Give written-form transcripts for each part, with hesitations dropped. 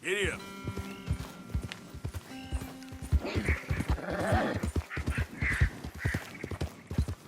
Giddy up.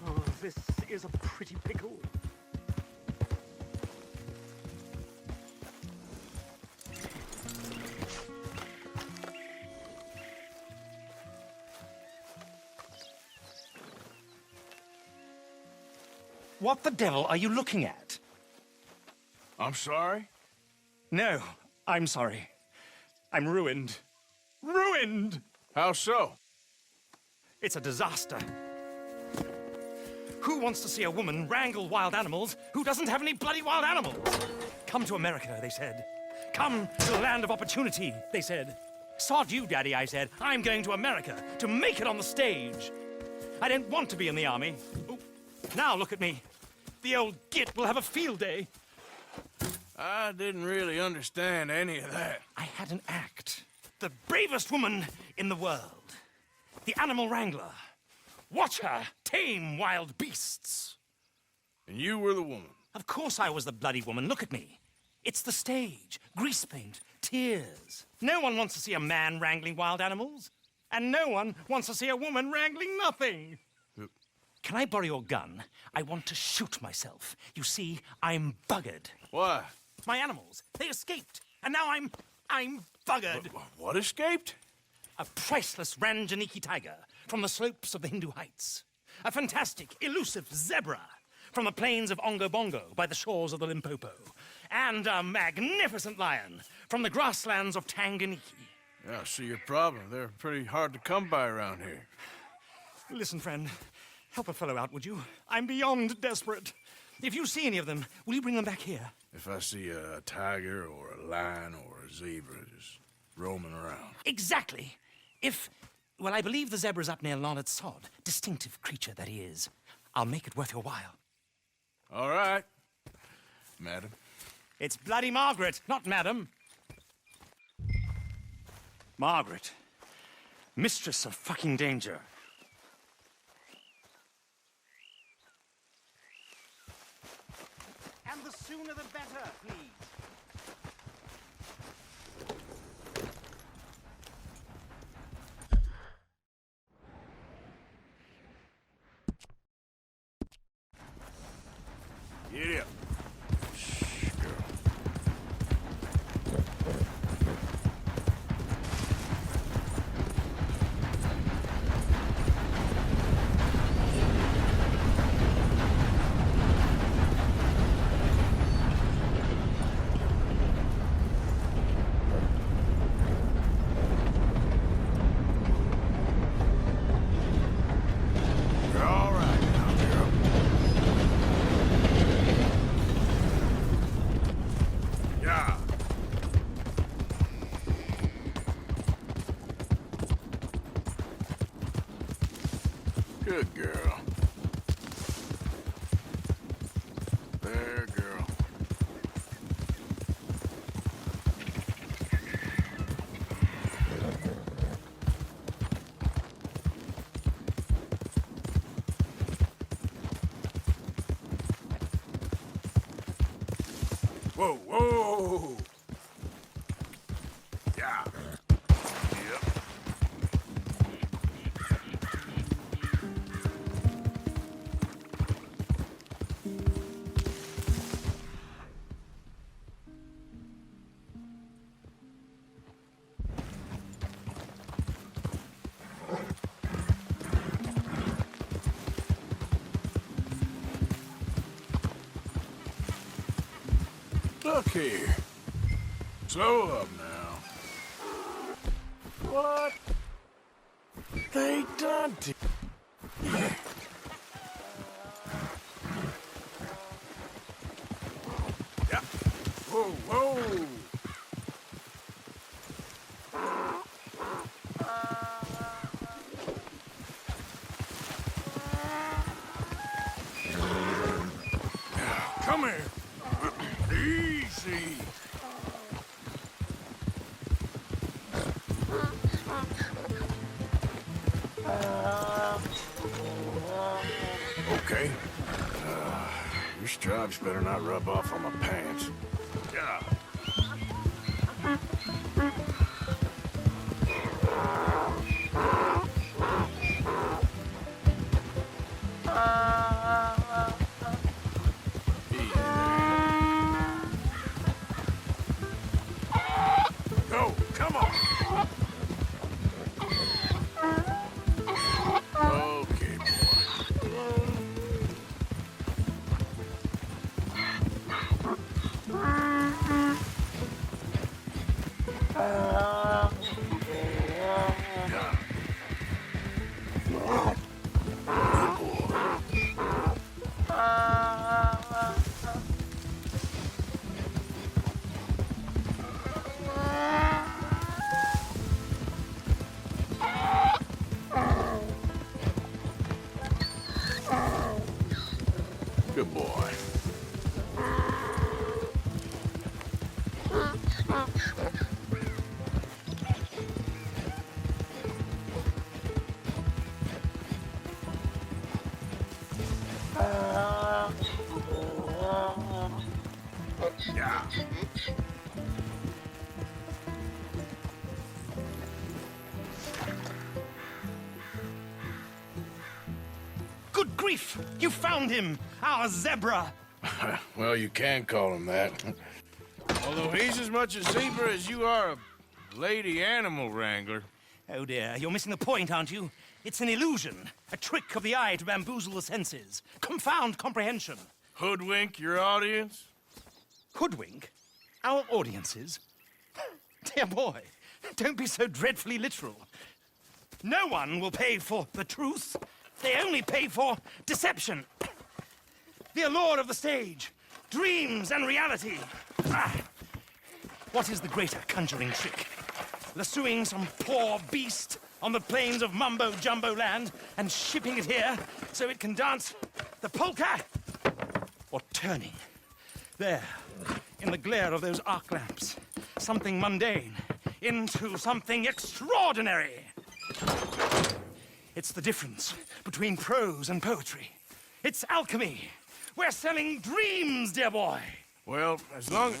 Oh, this is a pretty pickle. What the devil are you looking at? I'm sorry? No, I'm sorry. I'm ruined. Ruined! How so? It's a disaster. Who wants to see a woman wrangle wild animals who doesn't have any bloody wild animals? Come to America, they said. Come to the land of opportunity, they said. Sod you, Daddy, I said. I'm going to America to make it on the stage. I don't want to be in the army. Ooh. Now look at me. The old git will have a field day. I didn't really understand any of that. I had an act. The bravest woman in the world. The animal wrangler. Watch her tame wild beasts. And you were the woman. Of course I was the bloody woman. Look at me. It's the stage. Grease paint. Tears. No one wants to see a man wrangling wild animals. And no one wants to see a woman wrangling nothing. Can I borrow your gun? I want to shoot myself. You see, I'm buggered. Why? My animals, they escaped. And now I'm buggered. What escaped? A priceless Ranjaniki tiger from the slopes of the Hindu Heights. A fantastic, elusive zebra from the plains of Ongo Bongo by the shores of the Limpopo. And a magnificent lion from the grasslands of Tanganyika. Yeah, I see your problem. They're pretty hard to come by around here. Listen, friend, help a fellow out, would you? I'm beyond desperate. If you see any of them, will you bring them back here? If I see a tiger or a lion or a zebra just roaming around. Exactly. Well, I believe the zebra's up near Larned Sod. Distinctive creature that he is. I'll make it worth your while. All right, madam. It's bloody Margaret, not madam. Margaret. Mistress of fucking danger. And the sooner the better, please. Giddy up. Shh, girl. You're all right now, girl. Yeah. Good girl. There, girl. Whoa, whoa! Yeah. Yep. Look here. Slow up now. What? They done to... Yeah. Whoa, whoa. Now, come here. Easy. Okay. Your stripes better not rub off on my pants. Yeah. Good boy. Yeah. Good grief! You found him! Our zebra! Well, you can call him that. Although he's as much a zebra as you are a lady animal wrangler. Oh dear, you're missing the point, aren't you? It's an illusion, a trick of the eye to bamboozle the senses, confound comprehension. Hoodwink your audience? Hoodwink? Our audiences? Dear boy, don't be so dreadfully literal. No one will pay for the truth. They only pay for deception. The allure of the stage, dreams and reality. What is the greater conjuring trick? Lassoing some poor beast on the plains of mumbo-jumbo land and shipping it here so it can dance the polka? Or turning, there, in the glare of those arc lamps, something mundane into something extraordinary? It's the difference between prose and poetry. It's alchemy. We're selling dreams, dear boy. Well, as long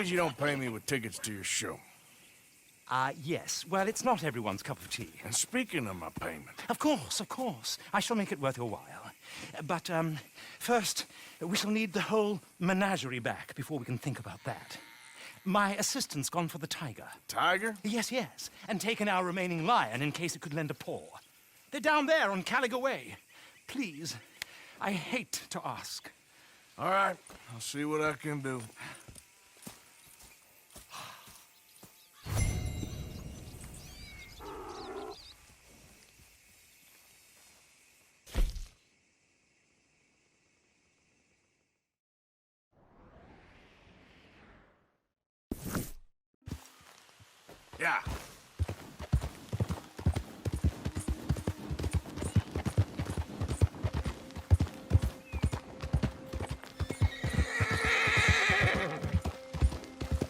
as you don't pay me with tickets to your show. Yes. Well, it's not everyone's cup of tea. And speaking of my payment, Of course. I shall make it worth your while. But, first, we shall need the whole menagerie back before we can think about that. My assistant's gone for the tiger. Tiger? Yes, and taken our remaining lion in case it could lend a paw. They're down there on Caliga Way. Please, I hate to ask. All right, I'll see what I can do. Yeah.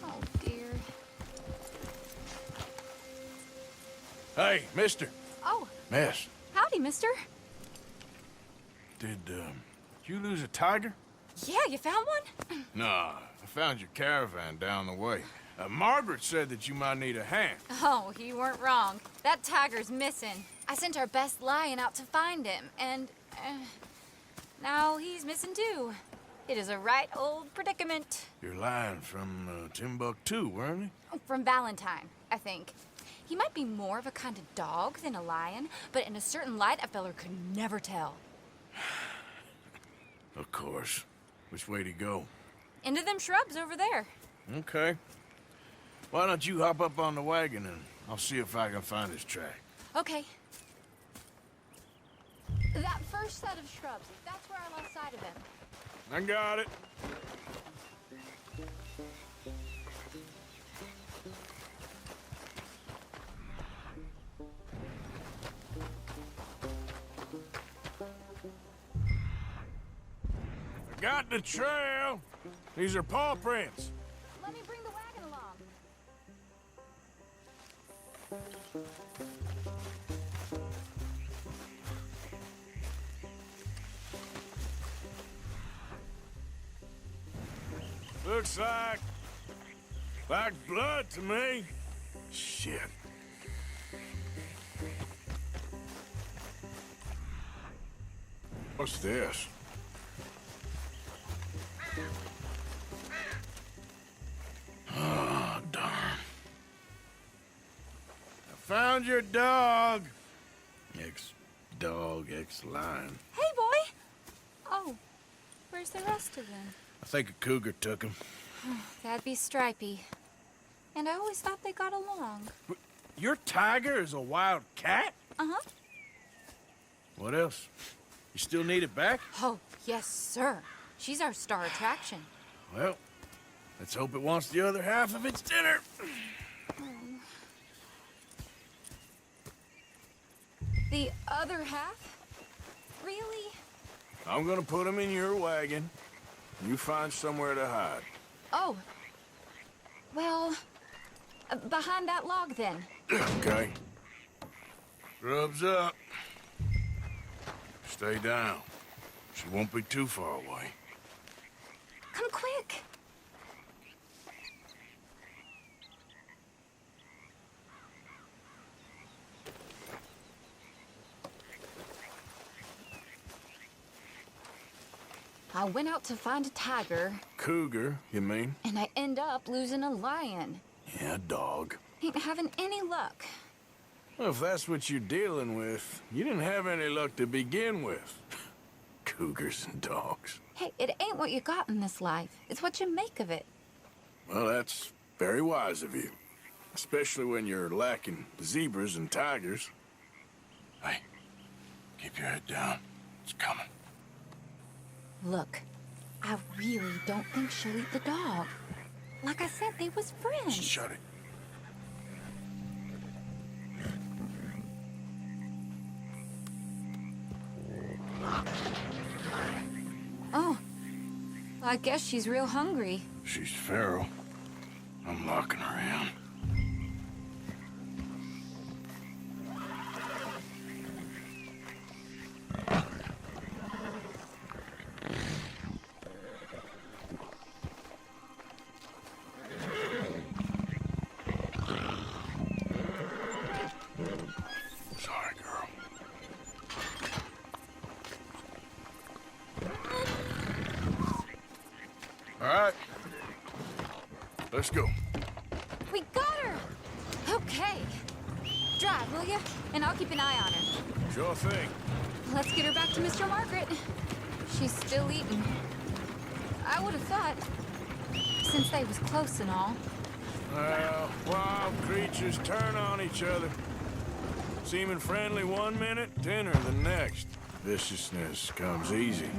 Oh, dear. Hey, mister. Oh, Miss, howdy, mister. did you lose a tiger? Yeah, you found one? Nah, I found your caravan down the way. Margaret said that you might need a hand. Oh, you weren't wrong. That tiger's missing. I sent our best lion out to find him, and now he's missing too. It is a right old predicament. You're lying from Timbuktu, weren't you? From Valentine, I think. He might be more of a kind of dog than a lion, but in a certain light, a feller could never tell. Of course. Which way to go? Into them shrubs over there. Okay. Why don't you hop up on the wagon and I'll see if I can find his track. Okay. That first set of shrubs, that's where I lost sight of him. I got it. I got the trail. These are paw prints. Let me bring the wagon along. Looks like blood to me. Shit. What's this? Oh, darn. I found your dog. Ex-dog, ex-lion. Hey, boy! Oh, where's the rest of them? I think a cougar took him. That'd be Stripey. And I always thought they got along. Your tiger is a wild cat? Uh-huh. What else? You still need it back? Oh, yes, sir. She's our star attraction. Well, let's hope it wants the other half of its dinner. The other half? Really? I'm gonna put them in your wagon. You find somewhere to hide. Oh. Well, behind that log then. Okay. Grub's up. Stay down. She won't be too far away. Come quick. I went out to find a tiger. Cougar, you mean? And I end up losing a lion. Yeah, dog. Ain't having any luck. Well, if that's what you're dealing with, you didn't have any luck to begin with. Cougars and dogs. Hey, it ain't what you got in this life. It's what you make of it. Well, that's very wise of you. Especially when you're lacking zebras and tigers. Hey, keep your head down. It's coming. Look, I really don't think she'll eat the dog. Like I said, they was friends. Shut it. Oh, I guess she's real hungry. She's feral. I'm locking her in. Sorry, girl. All right. Let's go. We got her! Okay. Drive, will you? And I'll keep an eye on her. Sure thing. Let's get her back to Mr. Margaret. She's still eating. I would have thought, since they was close and all. Well, wild creatures turn on each other. Seeming friendly one minute, dinner the next. Viciousness comes easy.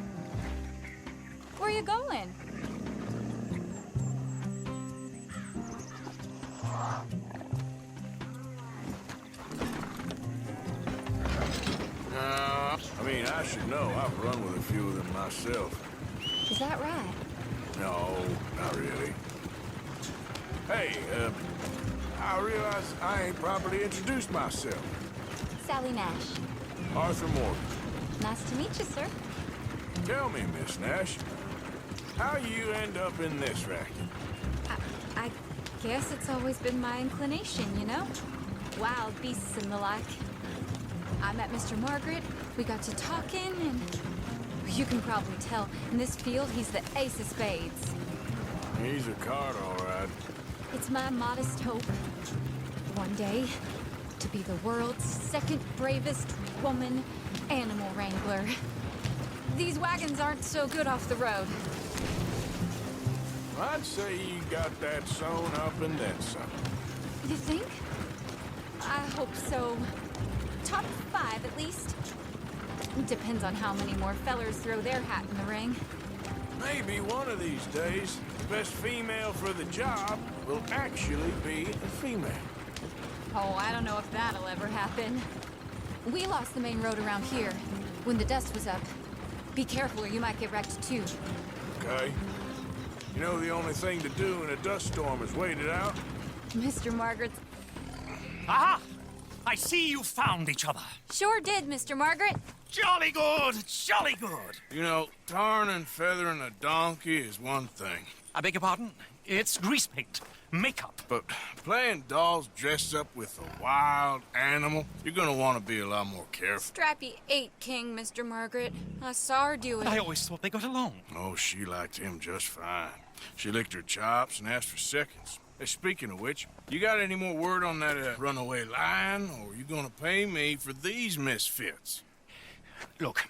Where you going? I should know. I've run with a few of them myself. Is that right? No, not really. Hey, I realize I ain't properly introduced myself. Sally Nash. Arthur Morgan. Nice to meet you, sir. Tell me, Miss Nash, how you end up in this racket? I guess it's always been my inclination, you know? Wild beasts and the like. I met Mr. Margaret, we got to talking, and you can probably tell, in this field, he's the ace of spades. He's a card, all right. It's my modest hope, one day, to be the world's second bravest woman animal wrangler. These wagons aren't so good off the road. I'd say you got that sewn up and then some. You think? I hope so. Top 5, at least. Depends on how many more fellers throw their hat in the ring. Maybe one of these days, the best female for the job will actually be a female. Oh, I don't know if that'll ever happen. We lost the main road around here when the dust was up. Be careful or you might get wrecked too. Okay. You know the only thing to do in a dust storm is wait it out? Mr. Margaret's... Aha! I see you found each other. Sure did, Mr. Margaret. Jolly good, jolly good. You know, tarring and feathering a donkey is one thing. I beg your pardon? It's grease paint, makeup. But playing dolls dressed up with a wild animal, you're gonna want to be a lot more careful. Strappy ate King, Mr. Margaret. I saw her do it. I always thought they got along. Oh, she liked him just fine. She licked her chops and asked for seconds. Hey, speaking of which, you got any more word on that runaway lion, or are you gonna pay me for these misfits? Look,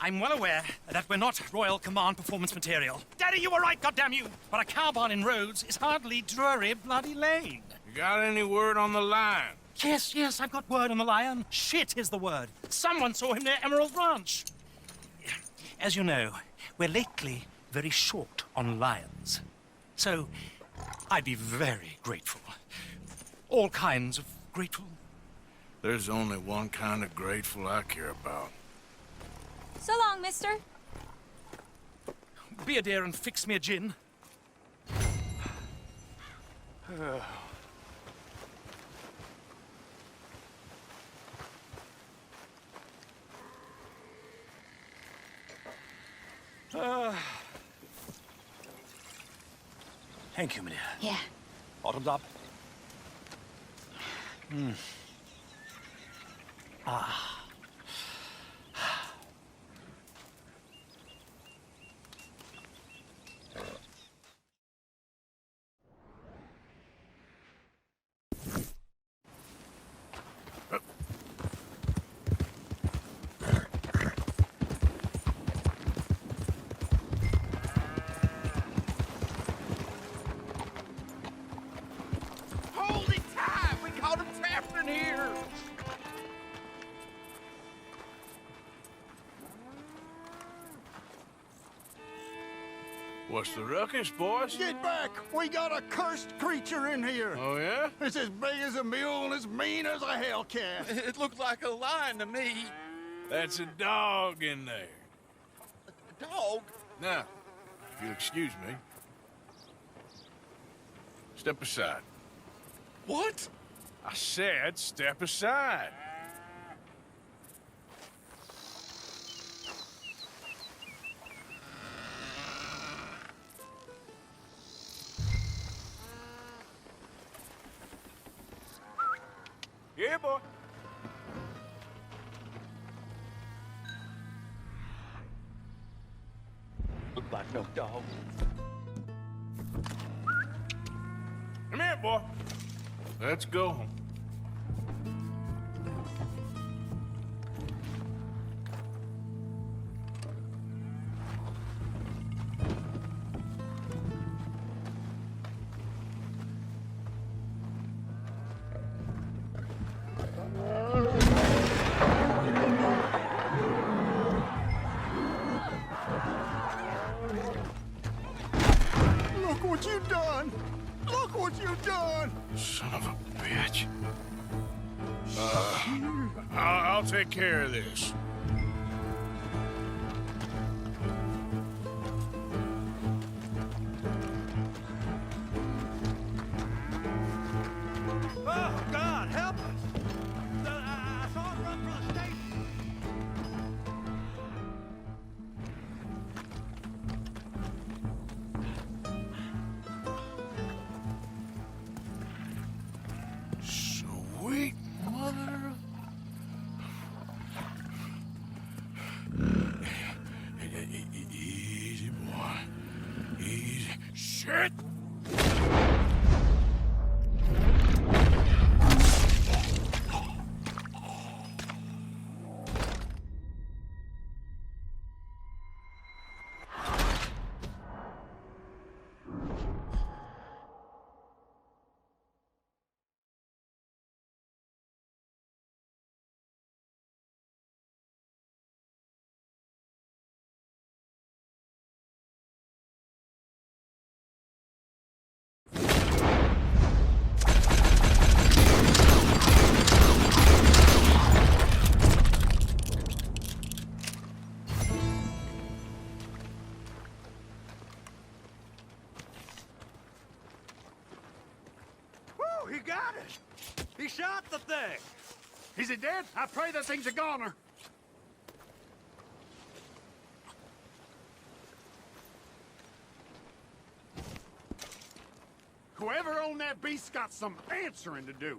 I'm well aware that we're not Royal Command performance material. Daddy, you were right, goddamn you! But a cow barn in Rhodes is hardly Drury Bloody Lane. You got any word on the lion? Yes, I've got word on the lion. Shit is the word. Someone saw him near Emerald Ranch. As you know, we're lately very short on lions. So, I'd be very grateful. All kinds of grateful. There's only one kind of grateful I care about. So long, mister. be a dear and fix me a gin? Thank you, meneer. Yeah. Bottoms up. Holy time! We caught him trapped in here! What's the ruckus, boys? Get back! We got a cursed creature in here! Oh, yeah? It's as big as a mule and as mean as a hellcat. It looked like a lion to me. That's a dog in there. A dog? Now, if you'll excuse me, step aside. What? I said step aside. Yeah, boy. Look like no dog. Come here, boy. Let's go home. Look what you done! Look what you done! Son of a bitch. I'll take care of this. Oh, God, help us! I saw him run for the station. Sweet mother. Easy, boy. Easy. Shit! Woo, he got it! He shot the thing! Is it dead? I pray that thing's a goner. Whoever owned that beast's got some answering to do.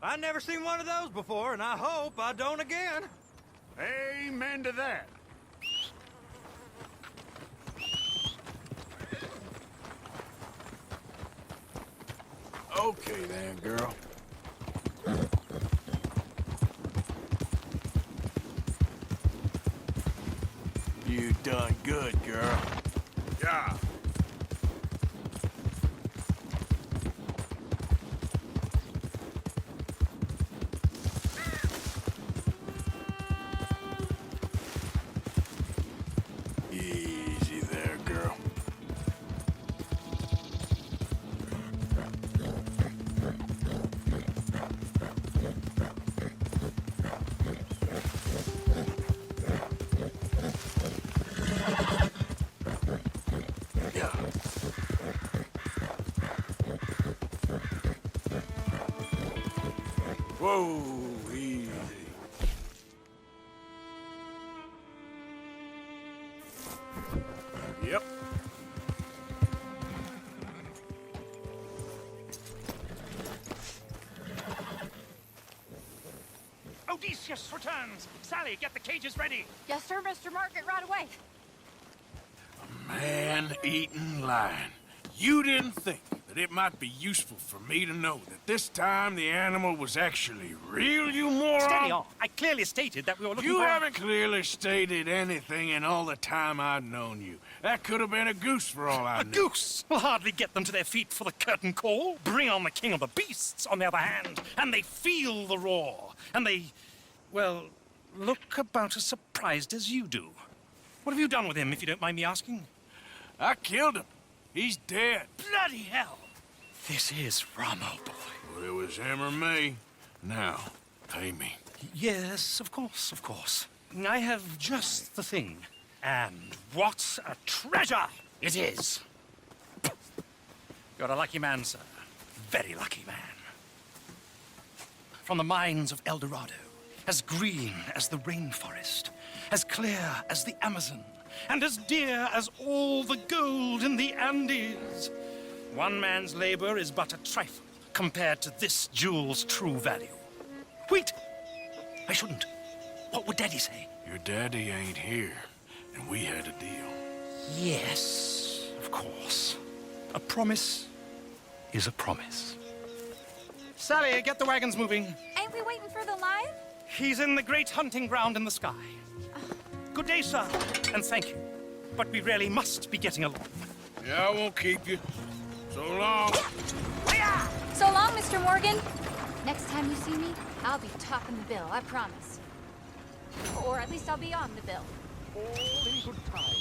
I've never seen one of those before, and I hope I don't again. Amen to that. Okay then, girl. You done good, girl. Yeah. Easy there, girl. Whoa, easy. Yep. Odysseus returns! Sally, get the cages ready! Yes, sir, Mr. Margaret, right away. Man-eating lion. You didn't think that it might be useful for me to know that this time the animal was actually real, you moron? Steady on. I clearly stated that we were looking You for... haven't clearly stated anything in all the time I've known you. That could have been a goose for all I A knew. goose will hardly get them to their feet for the curtain call. Bring on the king of the beasts, on the other hand, and they feel the roar. And they, well, look about as surprised as you do. What have you done with him, if you don't mind me asking? I killed him. He's dead. Bloody hell! This is Ramo, boy. Well, it was him or me. Now, pay me. Yes, of course, of course. I have just the thing. And what a treasure it is! You're a lucky man, sir. Very lucky man. From the mines of El Dorado, as green as the rainforest, as clear as the Amazon, and as dear as all the gold in the Andes. One man's labor is but a trifle compared to this jewel's true value. Wait! I shouldn't. What would Daddy say? Your daddy ain't here, and we had a deal. Yes, of course. A promise is a promise. Sally, get the wagons moving. Ain't we waiting for the lion? He's in the great hunting ground in the sky. Good day, sir, and thank you. But we really must be getting along. Yeah, I won't keep you. So long. So long, Mr. Morgan. Next time you see me, I'll be topping the bill, I promise. Or at least I'll be on the bill. All in good time.